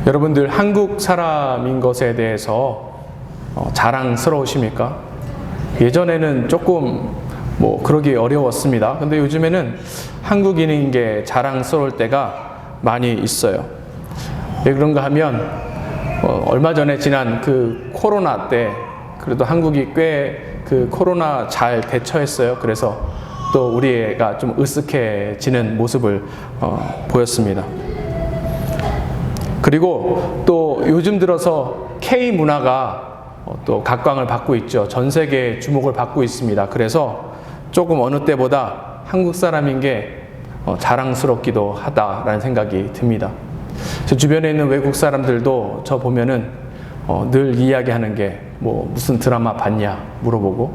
여러분들 한국 사람인 것에 대해서 자랑스러우십니까? 예전에는 조금 그러기 어려웠습니다. 근데 요즘에는 한국인인 게 자랑스러울 때가 많이 있어요. 왜 그런가 하면 얼마 전에 지난 그 코로나 때 그래도 한국이 꽤 그 코로나 잘 대처했어요. 그래서 또 우리가 좀 으쓱해지는 모습을 보였습니다. 그리고 또 요즘 들어서 K 문화가 또 각광을 받고 있죠. 전 세계의 주목을 받고 있습니다. 그래서 조금 어느 때보다 한국 사람인 게 자랑스럽기도 하다라는 생각이 듭니다. 제 주변에 있는 외국 사람들도 저 보면은 늘 이야기하는 게 무슨 드라마 봤냐 물어보고,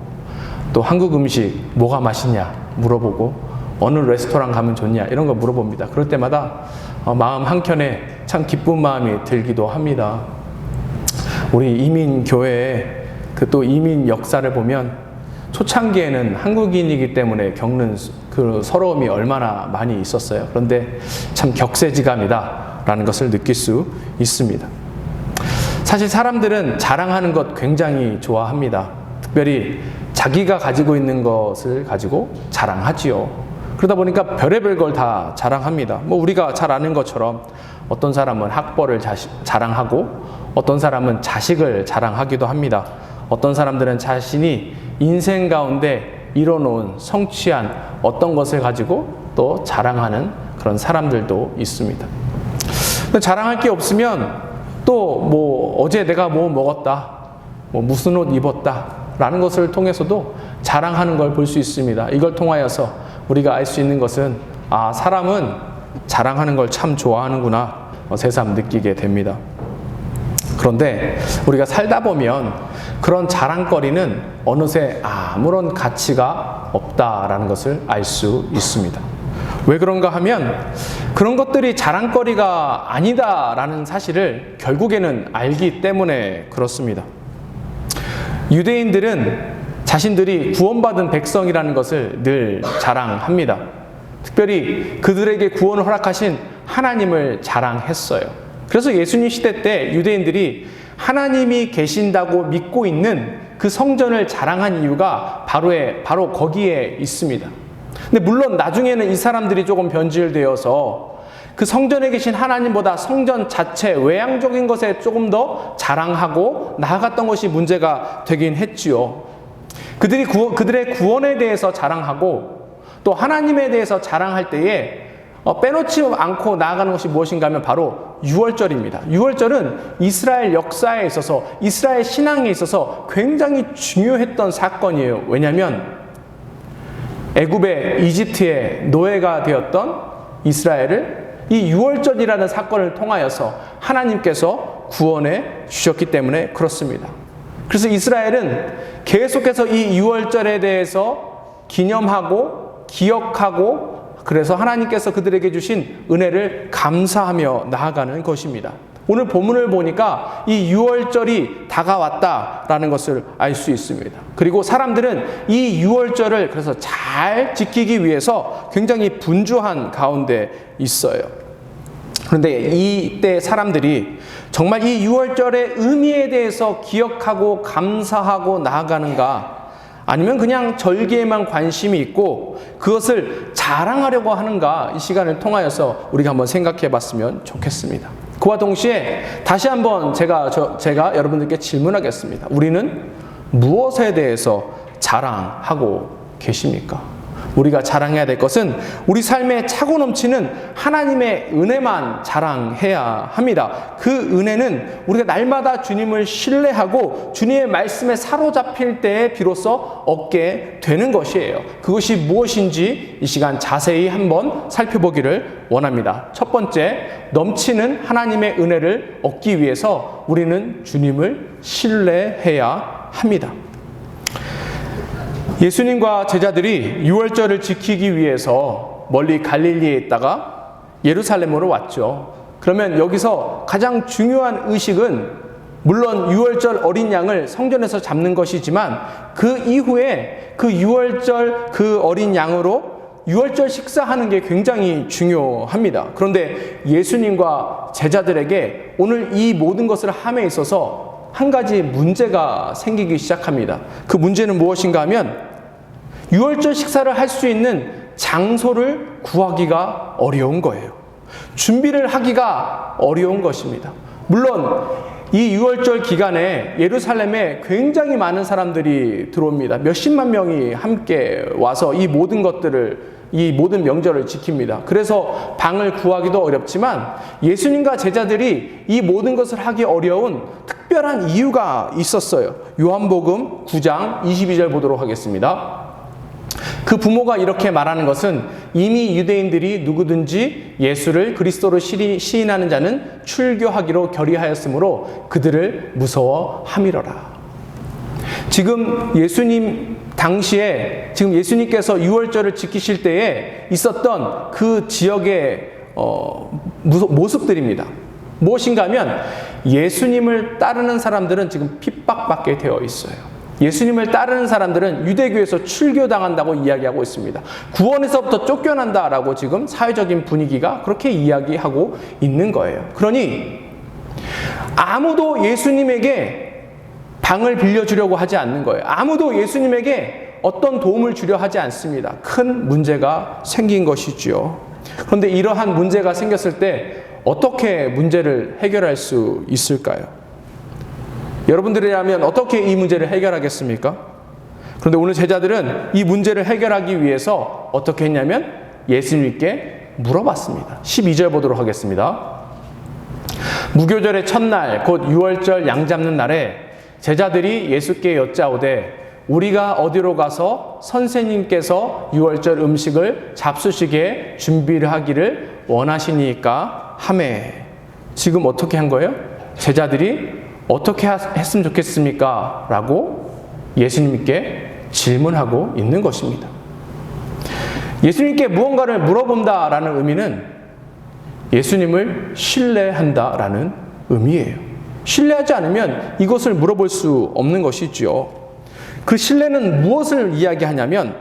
또 한국 음식 뭐가 맛있냐 물어보고, 어느 레스토랑 가면 좋냐 이런 거 물어봅니다. 그럴 때마다 마음 한켠에 참 기쁜 마음이 들기도 합니다. 우리 이민교회의 또 이민 역사를 보면 초창기에는 한국인이기 때문에 겪는 그 서러움이 얼마나 많이 있었어요. 그런데 참 격세지감이다 라는 것을 느낄 수 있습니다. 사실 사람들은 자랑하는 것 굉장히 좋아합니다. 특별히 자기가 가지고 있는 것을 가지고 자랑하지요. 그러다 보니까 별의별 걸 다 자랑합니다. 우리가 잘 아는 것처럼 어떤 사람은 학벌을 자랑하고, 어떤 사람은 자식을 자랑하기도 합니다. 어떤 사람들은 자신이 인생 가운데 이뤄놓은 성취한 어떤 것을 가지고 또 자랑하는 그런 사람들도 있습니다. 자랑할 게 없으면 또 어제 내가 먹었다, 무슨 옷 입었다 라는 것을 통해서도 자랑하는 걸 볼 수 있습니다. 이걸 통하여서 우리가 알 수 있는 것은 사람은 자랑하는 걸 참 좋아하는구나 새삼 느끼게 됩니다. 그런데 우리가 살다 보면 그런 자랑거리는 어느새 아무런 가치가 없다라는 것을 알 수 있습니다. 왜 그런가 하면 그런 것들이 자랑거리가 아니다라는 사실을 결국에는 알기 때문에 그렇습니다. 유대인들은 자신들이 구원받은 백성이라는 것을 늘 자랑합니다. 특별히 그들에게 구원을 허락하신 하나님을 자랑했어요. 그래서 예수님 시대 때 유대인들이 하나님이 계신다고 믿고 있는 그 성전을 자랑한 이유가 바로 거기에 있습니다. 근데 물론 나중에는 이 사람들이 조금 변질되어서 그 성전에 계신 하나님보다 성전 자체 외향적인 것에 조금 더 자랑하고 나아갔던 것이 문제가 되긴 했지요. 그들의 구원에 대해서 자랑하고 또 하나님에 대해서 자랑할 때에 빼놓지 않고 나아가는 것이 무엇인가 하면 바로 유월절입니다. 유월절은 이스라엘 역사에 있어서, 이스라엘 신앙에 있어서 굉장히 중요했던 사건이에요. 왜냐하면 이집트의 노예가 되었던 이스라엘을 이 유월절이라는 사건을 통하여서 하나님께서 구원해 주셨기 때문에 그렇습니다. 그래서 이스라엘은 계속해서 이 유월절에 대해서 기념하고 기억하고, 그래서 하나님께서 그들에게 주신 은혜를 감사하며 나아가는 것입니다. 오늘 본문을 보니까 이 유월절이 다가왔다라는 것을 알 수 있습니다. 그리고 사람들은 이 유월절을 그래서 잘 지키기 위해서 굉장히 분주한 가운데 있어요. 그런데 이때 사람들이 정말 이 유월절의 의미에 대해서 기억하고 감사하고 나아가는가, 아니면 그냥 절기에만 관심이 있고 그것을 자랑하려고 하는가, 이 시간을 통하여서 우리가 한번 생각해 봤으면 좋겠습니다. 그와 동시에 다시 한번 제가 여러분들께 질문하겠습니다. 우리는 무엇에 대해서 자랑하고 계십니까? 우리가 자랑해야 될 것은 우리 삶에 차고 넘치는 하나님의 은혜만 자랑해야 합니다. 그 은혜는 우리가 날마다 주님을 신뢰하고 주님의 말씀에 사로잡힐 때에 비로소 얻게 되는 것이에요. 그것이 무엇인지 이 시간 자세히 한번 살펴보기를 원합니다. 첫 번째, 넘치는 하나님의 은혜를 얻기 위해서 우리는 주님을 신뢰해야 합니다. 예수님과 제자들이 유월절을 지키기 위해서 멀리 갈릴리에 있다가 예루살렘으로 왔죠. 그러면 여기서 가장 중요한 의식은 물론 유월절 어린 양을 성전에서 잡는 것이지만 그 이후에 그 유월절 그 어린 양으로 유월절 식사하는 게 굉장히 중요합니다. 그런데 예수님과 제자들에게 오늘 이 모든 것을 함에 있어서 한 가지 문제가 생기기 시작합니다. 그 문제는 무엇인가 하면 유월절 식사를 할 수 있는 장소를 구하기가 어려운 거예요. 준비를 하기가 어려운 것입니다. 물론 이 유월절 기간에 예루살렘에 굉장히 많은 사람들이 들어옵니다. 몇십만 명이 함께 와서 이 모든 명절을 지킵니다. 그래서 방을 구하기도 어렵지만 예수님과 제자들이 이 모든 것을 하기 어려운 특별한 이유가 있었어요. 요한복음 9장 22절 보도록 하겠습니다. 그 부모가 이렇게 말하는 것은 이미 유대인들이 누구든지 예수를 그리스도로 시인하는 자는 출교하기로 결의하였으므로 그들을 무서워함이로라. 지금 예수님 당시에 지금 예수님께서 유월절을 지키실 때에 있었던 그 지역의 모습들입니다. 무엇인가 하면 예수님을 따르는 사람들은 지금 핍박받게 되어 있어요. 예수님을 따르는 사람들은 유대교에서 출교당한다고 이야기하고 있습니다. 구원에서부터 쫓겨난다라고 지금 사회적인 분위기가 그렇게 이야기하고 있는 거예요. 그러니 아무도 예수님에게 방을 빌려주려고 하지 않는 거예요. 아무도 예수님에게 어떤 도움을 주려 하지 않습니다. 큰 문제가 생긴 것이지요. 그런데 이러한 문제가 생겼을 때 어떻게 문제를 해결할 수 있을까요? 여러분들이라면 어떻게 이 문제를 해결하겠습니까? 그런데 오늘 제자들은 이 문제를 해결하기 위해서 어떻게 했냐면 예수님께 물어봤습니다. 12절 보도록 하겠습니다. 무교절의 첫날 곧 유월절 양 잡는 날에 제자들이 예수께 여짜오되 우리가 어디로 가서 선생님께서 유월절 음식을 잡수시게 준비를 하기를 원하시니까 하매. 지금 어떻게 한 거예요? 제자들이 어떻게 했으면 좋겠습니까? 라고 예수님께 질문하고 있는 것입니다. 예수님께 무언가를 물어본다라는 의미는 예수님을 신뢰한다라는 의미예요. 신뢰하지 않으면 이것을 물어볼 수 없는 것이지요. 그 신뢰는 무엇을 이야기하냐면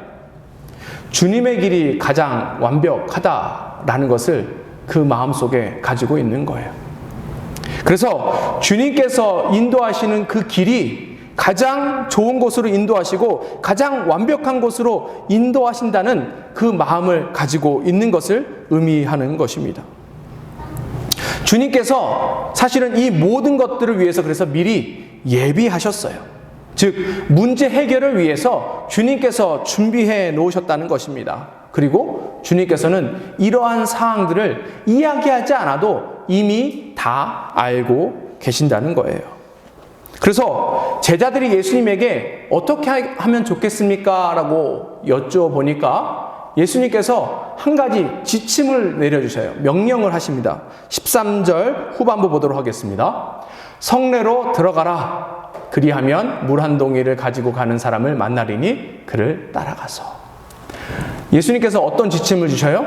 주님의 길이 가장 완벽하다라는 것을 그 마음속에 가지고 있는 거예요. 그래서 주님께서 인도하시는 그 길이 가장 좋은 곳으로 인도하시고 가장 완벽한 곳으로 인도하신다는 그 마음을 가지고 있는 것을 의미하는 것입니다. 주님께서 사실은 이 모든 것들을 위해서 그래서 미리 예비하셨어요. 즉 문제 해결을 위해서 주님께서 준비해 놓으셨다는 것입니다. 그리고 주님께서는 이러한 사항들을 이야기하지 않아도 이미 다 알고 계신다는 거예요. 그래서 제자들이 예수님에게 어떻게 하면 좋겠습니까? 라고 여쭤보니까 예수님께서 한 가지 지침을 내려주셔요. 명령을 하십니다. 13절 후반부 보도록 하겠습니다. 성내로 들어가라. 그리하면 물 한 동이를 가지고 가는 사람을 만나리니 그를 따라가서. 예수님께서 어떤 지침을 주셔요?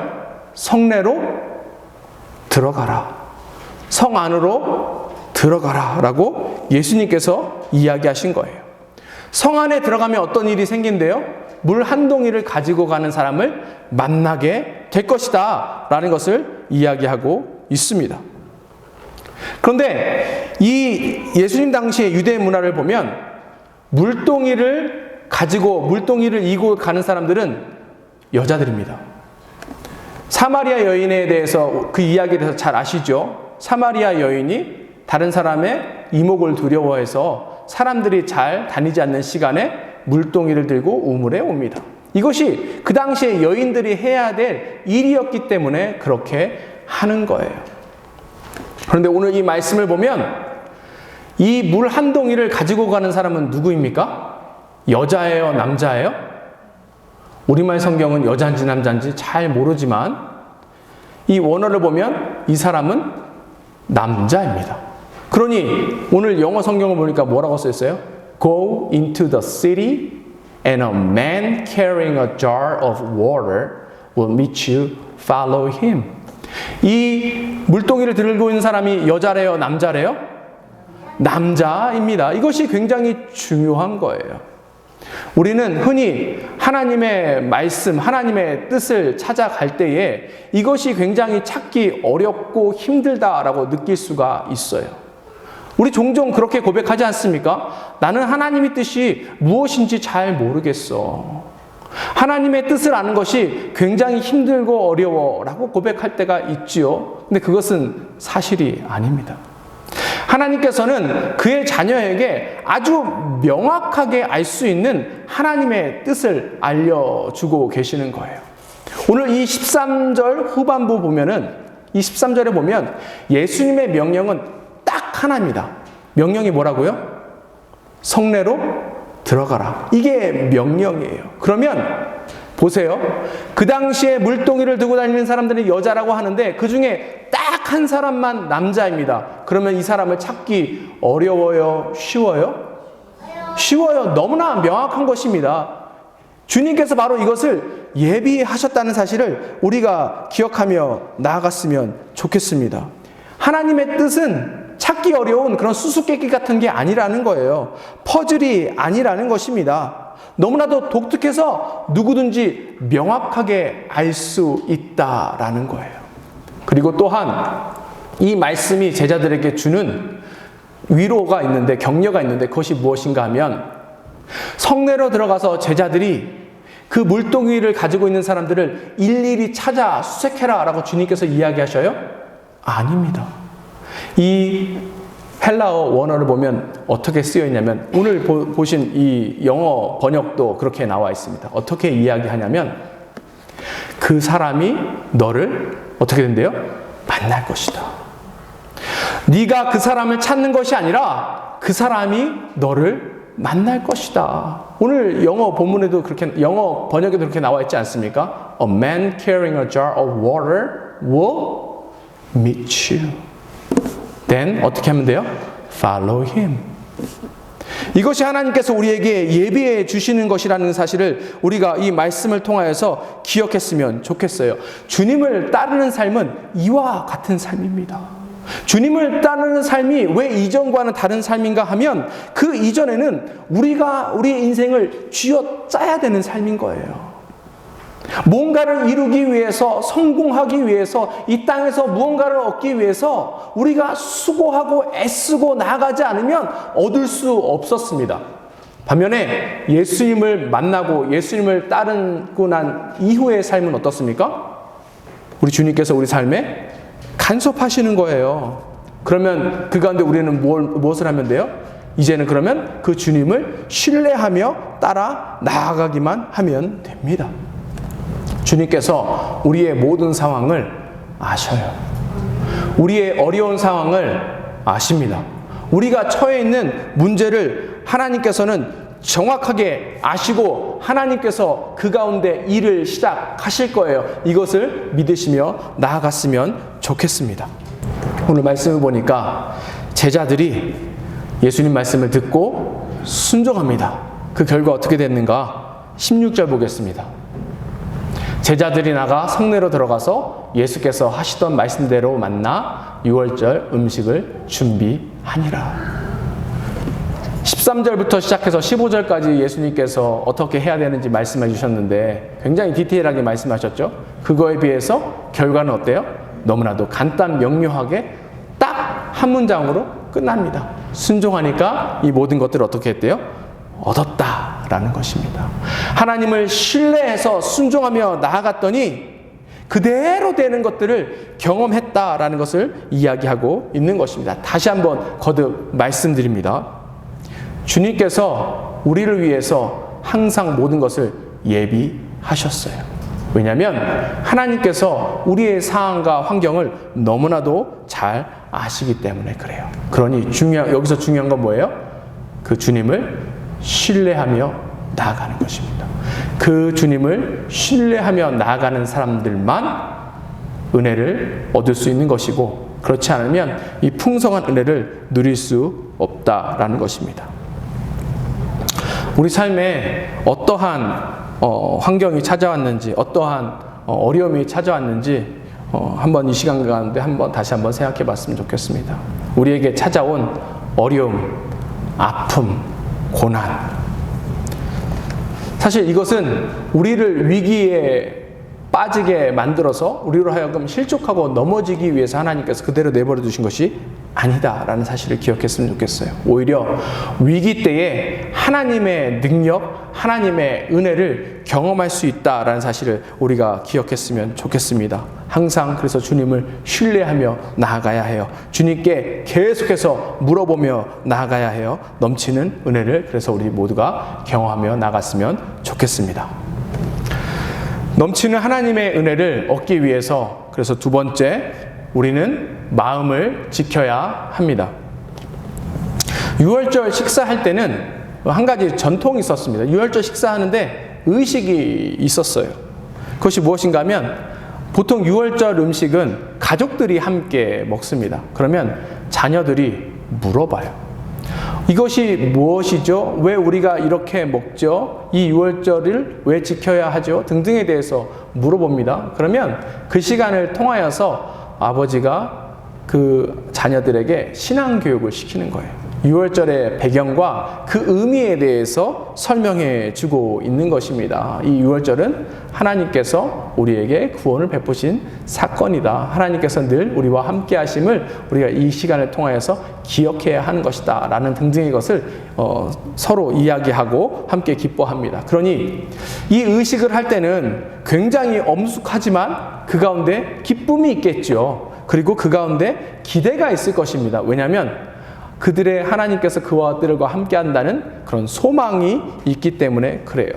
성내로 들어가라. 성 안으로 들어가라 라고 예수님께서 이야기하신 거예요. 성 안에 들어가면 어떤 일이 생긴대요? 물 한 동이를 가지고 가는 사람을 만나게 될 것이다 라는 것을 이야기하고 있습니다. 그런데 이 예수님 당시의 유대 문화를 보면 물동이를 이고 가는 사람들은 여자들입니다. 사마리아 여인에 대해서 그 이야기에 대해서 잘 아시죠? 사마리아 여인이 다른 사람의 이목을 두려워해서 사람들이 잘 다니지 않는 시간에 물동이를 들고 우물에 옵니다. 이것이 그 당시에 여인들이 해야 될 일이었기 때문에 그렇게 하는 거예요. 그런데 오늘 이 말씀을 보면 이 물 한 동이를 가지고 가는 사람은 누구입니까? 여자예요? 남자예요? 우리말 성경은 여자인지 남자인지 잘 모르지만 이 원어를 보면 이 사람은 남자입니다. 그러니 오늘 영어 성경을 보니까 뭐라고 써 있어요? Go into the city and a man carrying a jar of water will meet you. Follow him. 이 물동이를 들고 있는 사람이 여자래요? 남자래요? 남자입니다. 이것이 굉장히 중요한 거예요. 우리는 흔히 하나님의 말씀, 하나님의 뜻을 찾아갈 때에 이것이 굉장히 찾기 어렵고 힘들다라고 느낄 수가 있어요. 우리 종종 그렇게 고백하지 않습니까? 나는 하나님의 뜻이 무엇인지 잘 모르겠어. 하나님의 뜻을 아는 것이 굉장히 힘들고 어려워라고 고백할 때가 있지요. 근데 그것은 사실이 아닙니다. 하나님께서는 그의 자녀에게 아주 명확하게 알 수 있는 하나님의 뜻을 알려주고 계시는 거예요. 오늘 이 13절 후반부 보면은, 이 13절에 보면 예수님의 명령은 딱 하나입니다. 명령이 뭐라고요? 성내로 들어가라. 이게 명령이에요. 그러면 보세요. 그 당시에 물동이를 들고 다니는 사람들이 여자라고 하는데 그 중에 딱 한 사람만 남자입니다. 그러면 이 사람을 찾기 어려워요? 쉬워요? 쉬워요. 너무나 명확한 것입니다. 주님께서 바로 이것을 예비하셨다는 사실을 우리가 기억하며 나아갔으면 좋겠습니다. 하나님의 뜻은 찾기 어려운 그런 수수께끼 같은 게 아니라는 거예요. 퍼즐이 아니라는 것입니다. 너무나도 독특해서 누구든지 명확하게 알 수 있다라는 거예요. 그리고 또한 이 말씀이 제자들에게 주는 위로가 있는데, 격려가 있는데 그것이 무엇인가 하면 성내로 들어가서 제자들이 그 물동이를 가지고 있는 사람들을 일일이 찾아 수색해라 라고 주님께서 이야기하셔요? 아닙니다. 이 헬라어 원어를 보면 어떻게 쓰여 있냐면, 오늘 보신 이 영어 번역도 그렇게 나와 있습니다. 어떻게 이야기하냐면 그 사람이 너를 어떻게 된대요? 만날 것이다. 네가 그 사람을 찾는 것이 아니라 그 사람이 너를 만날 것이다. 오늘 영어 본문에도 그렇게, 영어 번역에도 그렇게 나와 있지 않습니까? A man carrying a jar of water will meet you. Then 어떻게 하면 돼요? Follow him. 이것이 하나님께서 우리에게 예비해 주시는 것이라는 사실을 우리가 이 말씀을 통하여서 기억했으면 좋겠어요. 주님을 따르는 삶은 이와 같은 삶입니다. 주님을 따르는 삶이 왜 이전과는 다른 삶인가 하면 그 이전에는 우리가 우리의 인생을 쥐어짜야 되는 삶인 거예요. 뭔가를 이루기 위해서, 성공하기 위해서, 이 땅에서 무언가를 얻기 위해서 우리가 수고하고 애쓰고 나아가지 않으면 얻을 수 없었습니다. 반면에 예수님을 만나고 예수님을 따르고 난 이후의 삶은 어떻습니까? 우리 주님께서 우리 삶에 간섭하시는 거예요. 그러면 그 가운데 우리는 무엇을 하면 돼요? 이제는 그러면 그 주님을 신뢰하며 따라 나아가기만 하면 됩니다. 주님께서 우리의 모든 상황을 아셔요. 우리의 어려운 상황을 아십니다. 우리가 처해 있는 문제를 하나님께서는 정확하게 아시고 하나님께서 그 가운데 일을 시작하실 거예요. 이것을 믿으시며 나아갔으면 좋겠습니다. 오늘 말씀을 보니까 제자들이 예수님 말씀을 듣고 순종합니다. 그 결과 어떻게 됐는가? 16절 보겠습니다. 제자들이 나가 성내로 들어가서 예수께서 하시던 말씀대로 만나 유월절 음식을 준비하니라. 13절부터 시작해서 15절까지 예수님께서 어떻게 해야 되는지 말씀해 주셨는데 굉장히 디테일하게 말씀하셨죠. 그거에 비해서 결과는 어때요? 너무나도 간단 명료하게 딱 한 문장으로 끝납니다. 순종하니까 이 모든 것들을 어떻게 했대요? 얻었다라는 것입니다. 하나님을 신뢰해서 순종하며 나아갔더니 그대로 되는 것들을 경험했다라는 것을 이야기하고 있는 것입니다. 다시 한번 거듭 말씀드립니다. 주님께서 우리를 위해서 항상 모든 것을 예비하셨어요. 왜냐하면 하나님께서 우리의 상황과 환경을 너무나도 잘 아시기 때문에 그래요. 그러니 여기서 중요한 건 뭐예요? 그 주님을 신뢰하며 나아가는 것입니다. 그 주님을 신뢰하며 나아가는 사람들만 은혜를 얻을 수 있는 것이고, 그렇지 않으면 이 풍성한 은혜를 누릴 수 없다라는 것입니다. 우리 삶에 어떠한 환경이 찾아왔는지, 어떠한 어려움이 찾아왔는지 한번 이 시간 가운데 다시 한번 생각해 봤으면 좋겠습니다. 우리에게 찾아온 어려움, 아픔, 고난, 사실 이것은 우리를 위기에 빠지게 만들어서 우리로 하여금 실족하고 넘어지기 위해서 하나님께서 그대로 내버려 두신 것이 아니다라는 사실을 기억했으면 좋겠어요. 오히려 위기 때에 하나님의 능력, 하나님의 은혜를 경험할 수 있다라는 사실을 우리가 기억했으면 좋겠습니다. 항상 그래서 주님을 신뢰하며 나아가야 해요. 주님께 계속해서 물어보며 나아가야 해요. 넘치는 은혜를 그래서 우리 모두가 경험하며 나갔으면 좋겠습니다. 넘치는 하나님의 은혜를 얻기 위해서 그래서 두 번째, 우리는 마음을 지켜야 합니다. 유월절 식사할 때는 한 가지 전통이 있었습니다. 유월절 식사하는데 의식이 있었어요. 그것이 무엇인가 하면 보통 유월절 음식은 가족들이 함께 먹습니다. 그러면 자녀들이 물어봐요. 이것이 무엇이죠? 왜 우리가 이렇게 먹죠? 이 유월절을 왜 지켜야 하죠? 등등에 대해서 물어봅니다. 그러면 그 시간을 통하여서 아버지가 그 자녀들에게 신앙교육을 시키는 거예요. 유월절의 배경과 그 의미에 대해서 설명해 주고 있는 것입니다. 이 유월절은 하나님께서 우리에게 구원을 베푸신 사건이다. 하나님께서 늘 우리와 함께 하심을 우리가 이 시간을 통하여서 기억해야 하는 것이다. 라는 등등의 것을 서로 이야기하고 함께 기뻐합니다. 그러니 이 의식을 할 때는 굉장히 엄숙하지만 그 가운데 기쁨이 있겠죠. 그리고 그 가운데 기대가 있을 것입니다. 왜냐하면 그들의 하나님께서 그와 아들과 함께 한다는 그런 소망이 있기 때문에 그래요.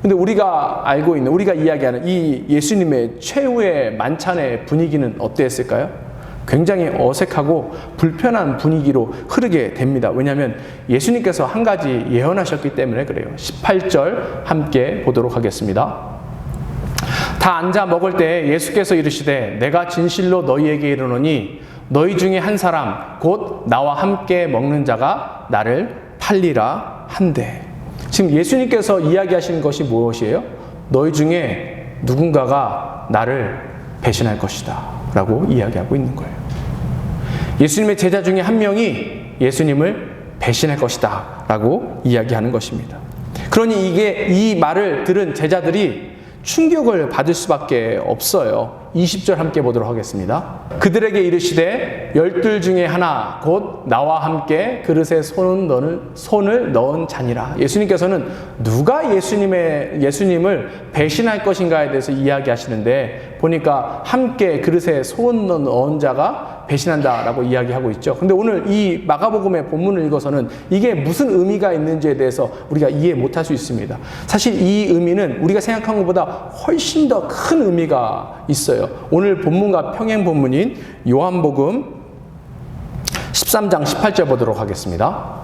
근데 우리가 알고 있는, 우리가 이야기하는 이 예수님의 최후의 만찬의 분위기는 어땠을까요? 굉장히 어색하고 불편한 분위기로 흐르게 됩니다. 왜냐하면 예수님께서 한 가지 예언하셨기 때문에 그래요. 18절 함께 보도록 하겠습니다. 다 앉아 먹을 때 예수께서 이르시되 내가 진실로 너희에게 이르노니 너희 중에 한 사람 곧 나와 함께 먹는 자가 나를 팔리라 한대. 지금 예수님께서 이야기하시는 것이 무엇이에요? 너희 중에 누군가가 나를 배신할 것이다 라고 이야기하고 있는 거예요. 예수님의 제자 중에 한 명이 예수님을 배신할 것이다 라고 이야기하는 것입니다. 그러니 이 말을 들은 제자들이 충격을 받을 수밖에 없어요. 20절 함께 보도록 하겠습니다. 그들에게 이르시되 12 중에 하나 곧 나와 함께 그릇에 손을 넣은 자니라. 예수님께서는 누가 예수님을 배신할 것인가에 대해서 이야기하시는데 보니까 함께 그릇에 손 넣은 자가 배신한다라고 이야기하고 있죠. 근데 오늘 이 마가복음의 본문을 읽어서는 이게 무슨 의미가 있는지에 대해서 우리가 이해 못할 수 있습니다. 사실 이 의미는 우리가 생각한 것보다 훨씬 더 큰 의미가 있어요. 오늘 본문과 평행 본문인 요한복음 13장 18절 보도록 하겠습니다.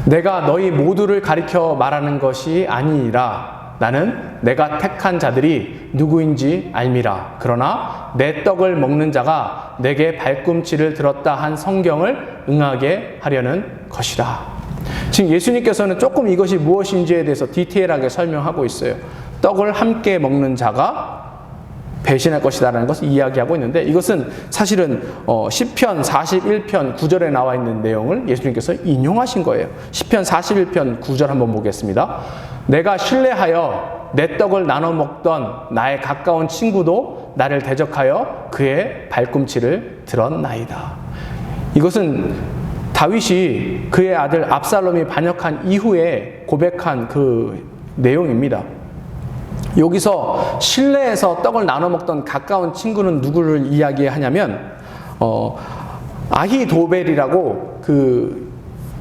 내가 너희 모두를 가리켜 말하는 것이 아니니라. 나는 내가 택한 자들이 누구인지 알미라. 그러나 내 떡을 먹는 자가 내게 발꿈치를 들었다 한 성경을 응하게 하려는 것이다. 지금 예수님께서는 조금 이것이 무엇인지에 대해서 디테일하게 설명하고 있어요. 떡을 함께 먹는 자가 배신할 것이다라는 것을 이야기하고 있는데 이것은 사실은 시편 41편 9절에 나와 있는 내용을 예수님께서 인용하신 거예요. 시편 41편 9절 한번 보겠습니다. 내가 신뢰하여 내 떡을 나눠 먹던 나의 가까운 친구도 나를 대적하여 그의 발꿈치를 들었나이다. 이것은 다윗이 그의 아들 압살롬이 반역한 이후에 고백한 그 내용입니다. 여기서 실내에서 떡을 나눠 먹던 가까운 친구는 누구를 이야기하냐면 아히도벨이라고 그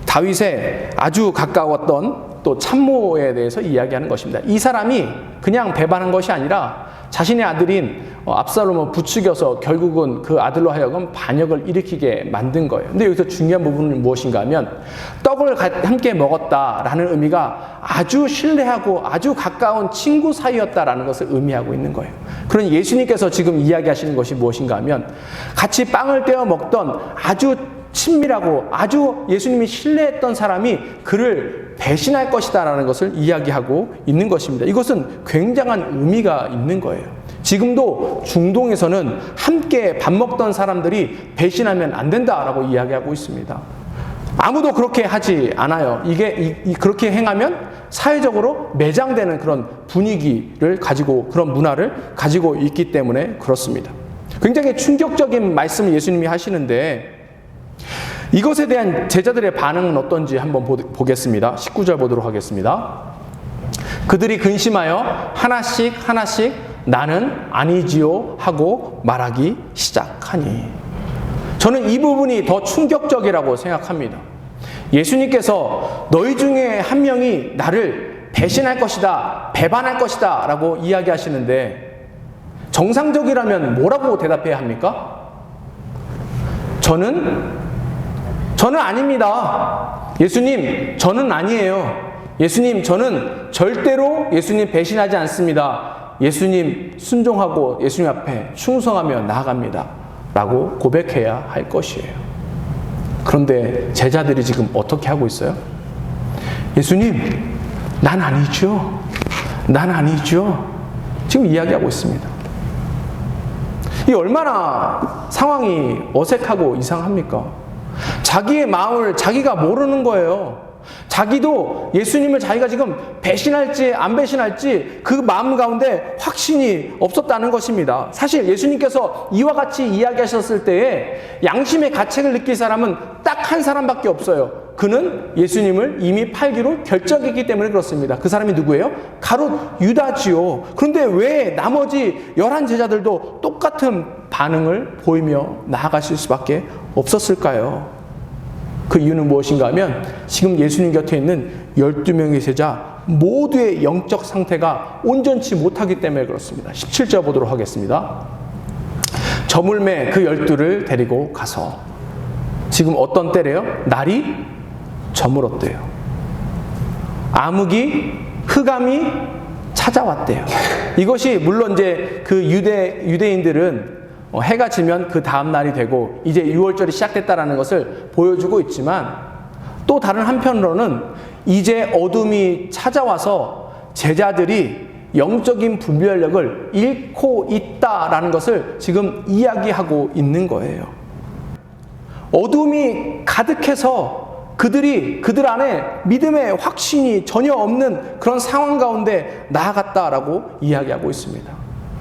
다윗의 아주 가까웠던 또 참모에 대해서 이야기하는 것입니다. 이 사람이 그냥 배반한 것이 아니라 자신의 아들인 압살롬을 부추겨서 결국은 그 아들로 하여금 반역을 일으키게 만든 거예요. 근데 여기서 중요한 부분은 무엇인가 하면 떡을 함께 먹었다라는 의미가 아주 신뢰하고 아주 가까운 친구 사이였다라는 것을 의미하고 있는 거예요. 그러니 예수님께서 지금 이야기하시는 것이 무엇인가 하면 같이 빵을 떼어 먹던 아주 친밀하고 아주 예수님이 신뢰했던 사람이 그를 배신할 것이다라는 것을 이야기하고 있는 것입니다. 이것은 굉장한 의미가 있는 거예요. 지금도 중동에서는 함께 밥 먹던 사람들이 배신하면 안 된다라고 이야기하고 있습니다. 아무도 그렇게 하지 않아요. 그렇게 행하면 사회적으로 매장되는 그런 분위기를 가지고, 그런 문화를 가지고 있기 때문에 그렇습니다. 굉장히 충격적인 말씀을 예수님이 하시는데, 이것에 대한 제자들의 반응은 어떤지 한번 보겠습니다. 19절 보도록 하겠습니다. 그들이 근심하여 하나씩 나는 아니지요 하고 말하기 시작하니. 저는 이 부분이 더 충격적이라고 생각합니다. 예수님께서 너희 중에 한 명이 나를 배신할 것이다, 배반할 것이다 라고 이야기하시는데, 정상적이라면 뭐라고 대답해야 합니까? 저는 아닙니다. 예수님, 저는 아니에요. 예수님, 저는 절대로 예수님 배신하지 않습니다. 예수님 순종하고 예수님 앞에 충성하며 나아갑니다. 라고 고백해야 할 것이에요. 그런데 제자들이 지금 어떻게 하고 있어요? 예수님, 난 아니죠. 난 아니죠. 지금 이야기하고 있습니다. 이 얼마나 상황이 어색하고 이상합니까? 자기의 마음을 자기가 모르는 거예요. 자기도 예수님을 자기가 지금 배신할지 안 배신할지 그 마음 가운데 확신이 없었다는 것입니다. 사실 예수님께서 이와 같이 이야기하셨을 때에 양심의 가책을 느낄 사람은 딱 한 사람밖에 없어요. 그는 예수님을 이미 팔기로 결정했기 때문에 그렇습니다. 그 사람이 누구예요? 가롯 유다지요. 그런데 왜 나머지 11제자들도 똑같은 반응을 보이며 나아가실 수밖에 없었을까요? 그 이유는 무엇인가 하면 지금 예수님 곁에 있는 12명의 제자 모두의 영적 상태가 온전치 못하기 때문에 그렇습니다. 17절 보도록 하겠습니다. 저물매 그 12를 데리고 가서, 지금 어떤 때래요? 날이 저물었대요. 암흑이, 흑암이 찾아왔대요. 이것이 물론 이제 그 유대인들은 해가 지면 그 다음 날이 되고 이제 6월절이 시작됐다는 것을 보여주고 있지만, 또 다른 한편으로는 이제 어둠이 찾아와서 제자들이 영적인 분별력을 잃고 있다라는 것을 지금 이야기하고 있는 거예요. 어둠이 가득해서 그들 안에 믿음의 확신이 전혀 없는 그런 상황 가운데 나아갔다라고 이야기하고 있습니다.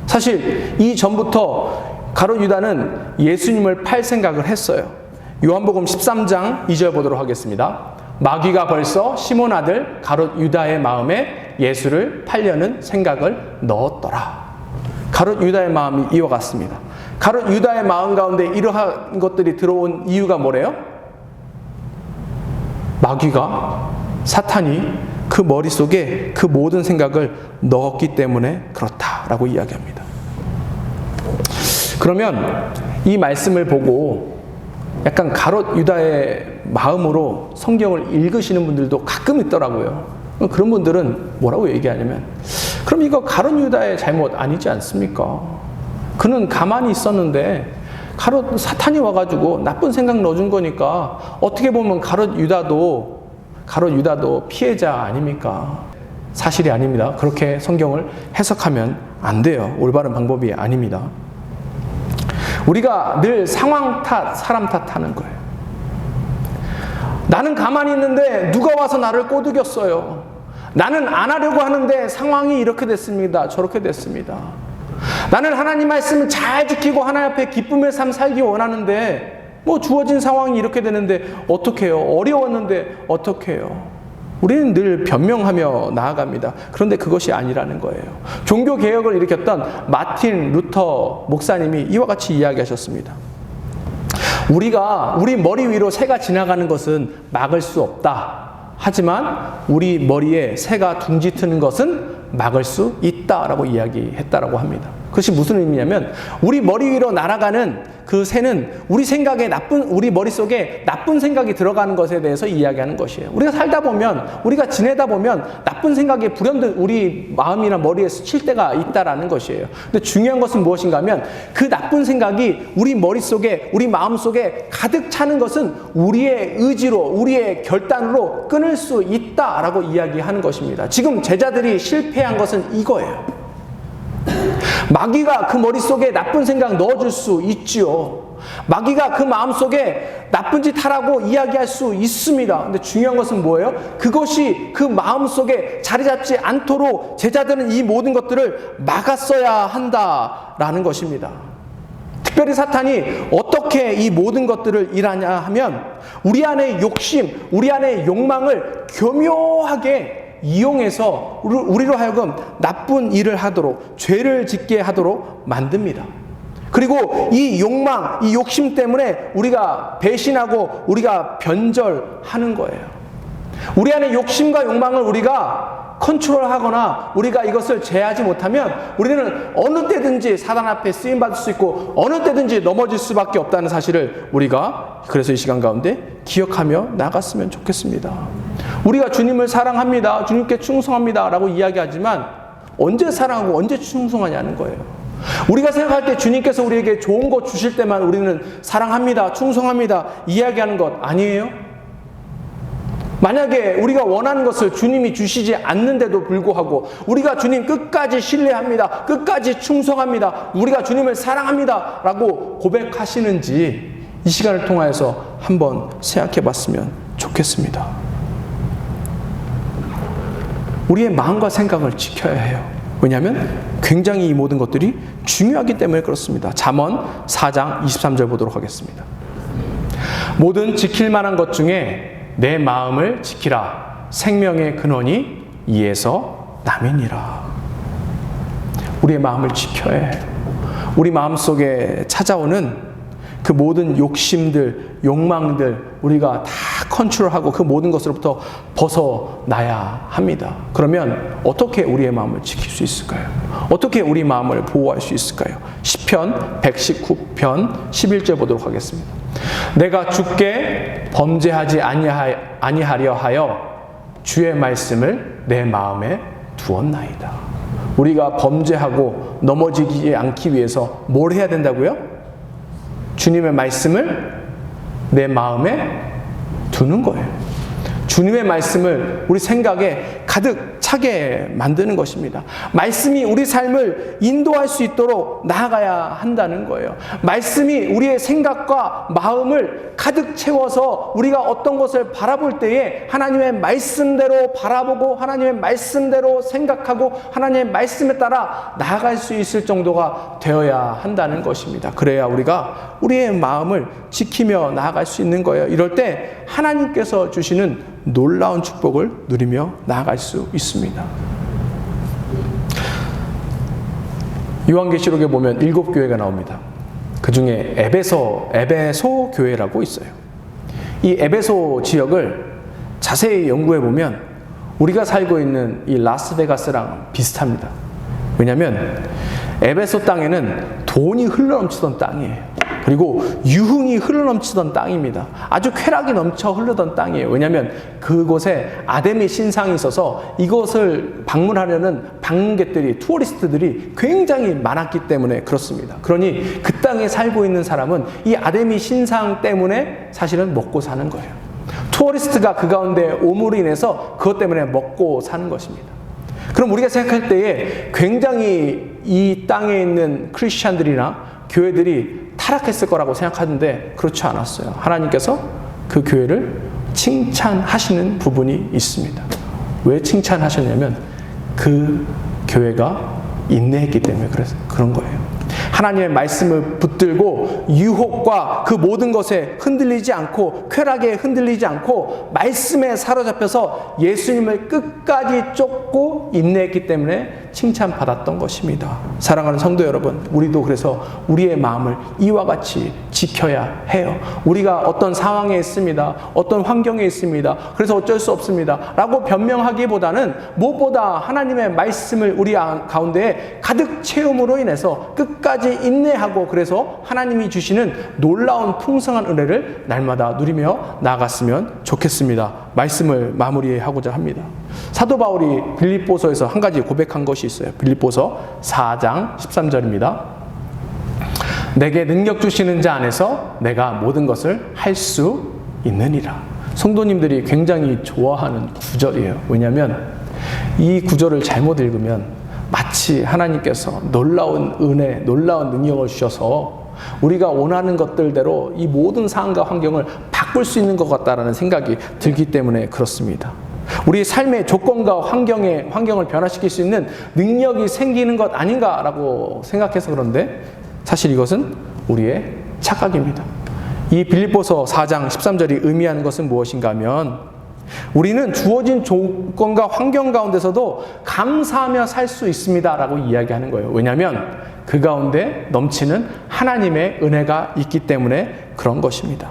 사실 이전부터 가롯 유다는 예수님을 팔 생각을 했어요. 요한복음 13장 2절 보도록 하겠습니다. 마귀가 벌써 시몬 아들 가롯 유다의 마음에 예수를 팔려는 생각을 넣었더라. 가롯 유다의 마음이 이와 같습니다. 가롯 유다의 마음 가운데 이러한 것들이 들어온 이유가 뭐래요? 마귀가, 사탄이 그 머릿속에 그 모든 생각을 넣었기 때문에 그렇다라고 이야기합니다. 그러면 이 말씀을 보고 약간 가롯 유다의 마음으로 성경을 읽으시는 분들도 가끔 있더라고요. 그런 분들은 뭐라고 얘기하냐면, 그럼 이거 가롯 유다의 잘못 아니지 않습니까? 그는 가만히 있었는데 사탄이 와가지고 나쁜 생각 넣어준 거니까 어떻게 보면 가롯 유다도 피해자 아닙니까? 사실이 아닙니다. 그렇게 성경을 해석하면 안 돼요. 올바른 방법이 아닙니다. 우리가 늘 상황 탓, 사람 탓하는 거예요. 나는 가만히 있는데 누가 와서 나를 꼬드겼어요. 나는 안 하려고 하는데 상황이 이렇게 됐습니다. 저렇게 됐습니다. 나는 하나님 말씀을 잘 지키고 하나님 앞에 기쁨의 삶 살기 원하는데 주어진 상황이 이렇게 되는데 어떡해요? 어려웠는데 어떡해요? 우리는 늘 변명하며 나아갑니다. 그런데 그것이 아니라는 거예요. 종교개혁을 일으켰던 마틴 루터 목사님이 이와 같이 이야기하셨습니다. 우리 머리 위로 새가 지나가는 것은 막을 수 없다. 하지만 우리 머리에 새가 둥지 트는 것은 막을 수 있다라고 이야기했다라고 합니다. 그것이 무슨 의미냐면, 우리 머리 위로 날아가는 그 새는 우리 머릿속에 나쁜 생각이 들어가는 것에 대해서 이야기하는 것이에요. 우리가 살다 보면, 우리가 지내다 보면 나쁜 생각이 불현듯 우리 마음이나 머리에 스칠 때가 있다라는 것이에요. 근데 중요한 것은 무엇인가 하면, 그 나쁜 생각이 우리 머릿속에, 우리 마음속에 가득 차는 것은 우리의 의지로, 우리의 결단으로 끊을 수 있다라고 이야기하는 것입니다. 지금 제자들이 실패한 것은 이거예요. 마귀가 그 머릿속에 나쁜 생각 넣어줄 수 있지요. 마귀가 그 마음속에 나쁜 짓 하라고 이야기할 수 있습니다. 근데 중요한 것은 뭐예요? 그것이 그 마음속에 자리 잡지 않도록 제자들은 이 모든 것들을 막았어야 한다라는 것입니다. 특별히 사탄이 어떻게 이 모든 것들을 일하냐 하면 우리 안의 욕심, 우리 안의 욕망을 교묘하게 이용해서 우리로 하여금 나쁜 일을 하도록, 죄를 짓게 하도록 만듭니다. 그리고 이 욕망, 이 욕심 때문에 우리가 배신하고 우리가 변절하는 거예요. 우리 안의 욕심과 욕망을 우리가 컨트롤하거나 우리가 이것을 제어하지 못하면 우리는 어느 때든지 사단 앞에 쓰임받을 수 있고 어느 때든지 넘어질 수밖에 없다는 사실을 우리가 그래서 이 시간 가운데 기억하며 나갔으면 좋겠습니다. 우리가 주님을 사랑합니다, 주님께 충성합니다 라고 이야기하지만 언제 사랑하고 언제 충성하냐는 거예요. 우리가 생각할 때 주님께서 우리에게 좋은 것 주실 때만 우리는 사랑합니다, 충성합니다 이야기하는 것 아니에요? 만약에 우리가 원하는 것을 주님이 주시지 않는데도 불구하고 우리가 주님 끝까지 신뢰합니다, 끝까지 충성합니다, 우리가 주님을 사랑합니다 라고 고백하시는지 이 시간을 통하여서 한번 생각해 봤으면 좋겠습니다. 우리의 마음과 생각을 지켜야 해요. 왜냐하면 굉장히 이 모든 것들이 중요하기 때문에 그렇습니다. 잠언 4장 23절 보도록 하겠습니다. 모든 지킬 만한 것 중에 내 마음을 지키라. 생명의 근원이 이에서 남이니라. 우리의 마음을 지켜야 해요. 우리 마음속에 찾아오는 그 모든 욕심들, 욕망들 우리가 다 컨트롤하고 그 모든 것으로부터 벗어나야 합니다. 그러면 어떻게 우리의 마음을 지킬 수 있을까요? 어떻게 우리 마음을 보호할 수 있을까요? 시편 119편 11절 보도록 하겠습니다. 내가 주께 범죄하지 아니하려 하여 주의 말씀을 내 마음에 두었나이다. 우리가 범죄하고 넘어지지 않기 위해서 뭘 해야 된다고요? 주님의 말씀을 내 마음에 두는 거예요. 주님의 말씀을 우리 생각에 가득 차게 만드는 것입니다. 말씀이 우리 삶을 인도할 수 있도록 나아가야 한다는 거예요. 말씀이 우리의 생각과 마음을 가득 채워서 우리가 어떤 것을 바라볼 때에 하나님의 말씀대로 바라보고 하나님의 말씀대로 생각하고 하나님의 말씀에 따라 나아갈 수 있을 정도가 되어야 한다는 것입니다. 그래야 우리가 우리의 마음을 지키며 나아갈 수 있는 거예요. 이럴 때 하나님께서 주시는 놀라운 축복을 누리며 나아갈 수 있습니다. 요한계시록에 보면 7교회가 나옵니다. 그 중에 에베소 교회라고 있어요. 이 에베소 지역을 자세히 연구해 보면 우리가 살고 있는 이 라스베가스랑 비슷합니다. 왜냐하면 에베소 땅에는 돈이 흘러넘치던 땅이에요. 그리고 유흥이 흘러넘치던 땅입니다. 아주 쾌락이 넘쳐 흐르던 땅이에요. 왜냐하면 그곳에 아데미 신상이 있어서 이곳을 방문하려는 방문객들이, 투어리스트들이 굉장히 많았기 때문에 그렇습니다. 그러니 그 땅에 살고 있는 사람은 이 아데미 신상 때문에 사실은 먹고 사는 거예요. 투어리스트가 그 가운데 오므로 인해서 그것 때문에 먹고 사는 것입니다. 그럼 우리가 생각할 때에 굉장히 이 땅에 있는 크리스찬들이나 교회들이 타락했을 거라고 생각하는데 그렇지 않았어요. 하나님께서 그 교회를 칭찬하시는 부분이 있습니다. 왜 칭찬하셨냐면 그 교회가 인내했기 때문에 그런 거예요. 하나님의 말씀을 붙들고 유혹과 그 모든 것에 흔들리지 않고 쾌락에 흔들리지 않고 말씀에 사로잡혀서 예수님을 끝까지 쫓고 인내했기 때문에 칭찬받았던 것입니다. 사랑하는 성도 여러분, 우리도 그래서 우리의 마음을 이와 같이 지켜야 해요. 우리가 어떤 상황에 있습니다. 어떤 환경에 있습니다. 그래서 어쩔 수 없습니다. 라고 변명하기보다는 무엇보다 하나님의 말씀을 우리 가운데에 가득 채움으로 인해서 끝까지 인내하고 그래서 하나님이 주시는 놀라운 풍성한 은혜를 날마다 누리며 나아갔으면 좋겠습니다. 말씀을 마무리하고자 합니다. 사도 바울이 빌립보서에서 한 가지 고백한 것이 있어요. 빌립보서 4장 13절입니다. 내게 능력 주시는 자 안에서 내가 모든 것을 할 수 있느니라. 성도님들이 굉장히 좋아하는 구절이에요. 왜냐하면 이 구절을 잘못 읽으면 마치 하나님께서 놀라운 은혜, 놀라운 능력을 주셔서 우리가 원하는 것들대로 이 모든 상황과 환경을 바꿀 수 있는 것 같다라는 생각이 들기 때문에 그렇습니다. 우리의 삶의 조건과 환경을 변화시킬 수 있는 능력이 생기는 것 아닌가라고 생각해서 그런데 사실 이것은 우리의 착각입니다. 이 빌립보서 4장 13절이 의미하는 것은 무엇인가 하면 우리는 주어진 조건과 환경 가운데서도 감사하며 살 수 있습니다라고 이야기하는 거예요. 왜냐하면 그 가운데 넘치는 하나님의 은혜가 있기 때문에 그런 것입니다.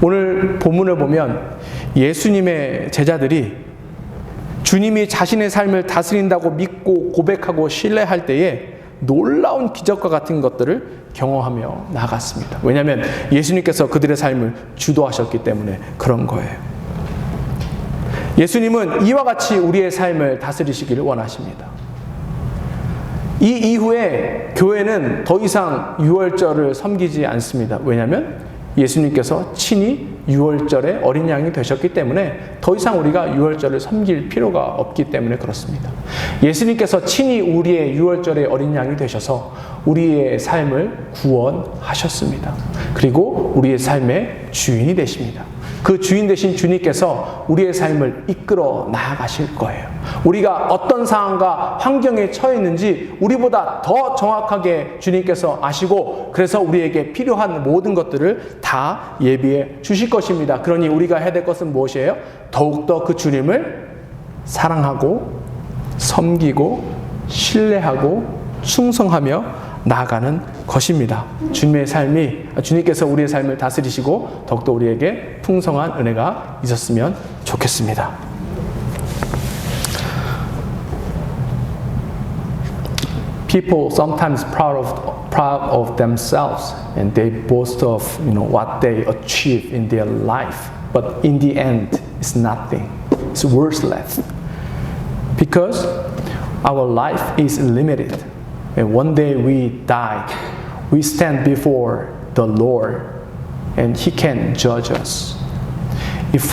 오늘 본문을 보면 예수님의 제자들이 주님이 자신의 삶을 다스린다고 믿고 고백하고 신뢰할 때에 놀라운 기적과 같은 것들을 경험하며 나갔습니다. 왜냐하면 예수님께서 그들의 삶을 주도하셨기 때문에 그런 거예요. 예수님은 이와 같이 우리의 삶을 다스리시기를 원하십니다. 이 이후에 교회는 더 이상 유월절을 섬기지 않습니다. 왜냐하면 예수님께서 친히 유월절의 어린 양이 되셨기 때문에 더 이상 우리가 유월절을 섬길 필요가 없기 때문에 그렇습니다. 예수님께서 친히 우리의 유월절의 어린 양이 되셔서 우리의 삶을 구원하셨습니다. 그리고 우리의 삶의 주인이 되십니다. 그 주인 되신 주님께서 우리의 삶을 이끌어 나아가실 거예요. 우리가 어떤 상황과 환경에 처해 있는지 우리보다 더 정확하게 주님께서 아시고 그래서 우리에게 필요한 모든 것들을 다 예비해 주실 것입니다. 그러니 우리가 해야 될 것은 무엇이에요? 더욱더 그 주님을 사랑하고 섬기고 신뢰하고 충성하며 나아가는 것입니다. 주님께서 우리의 삶을 다스리시고 더욱더 우리에게 풍성한 은혜가 있었으면 좋겠습니다. People sometimes proud of themselves and they boast of what they achieve in their life, but in the end, it's nothing. It's worthless because our life is limited. And one day we die, we stand before the Lord and He can judge us. If we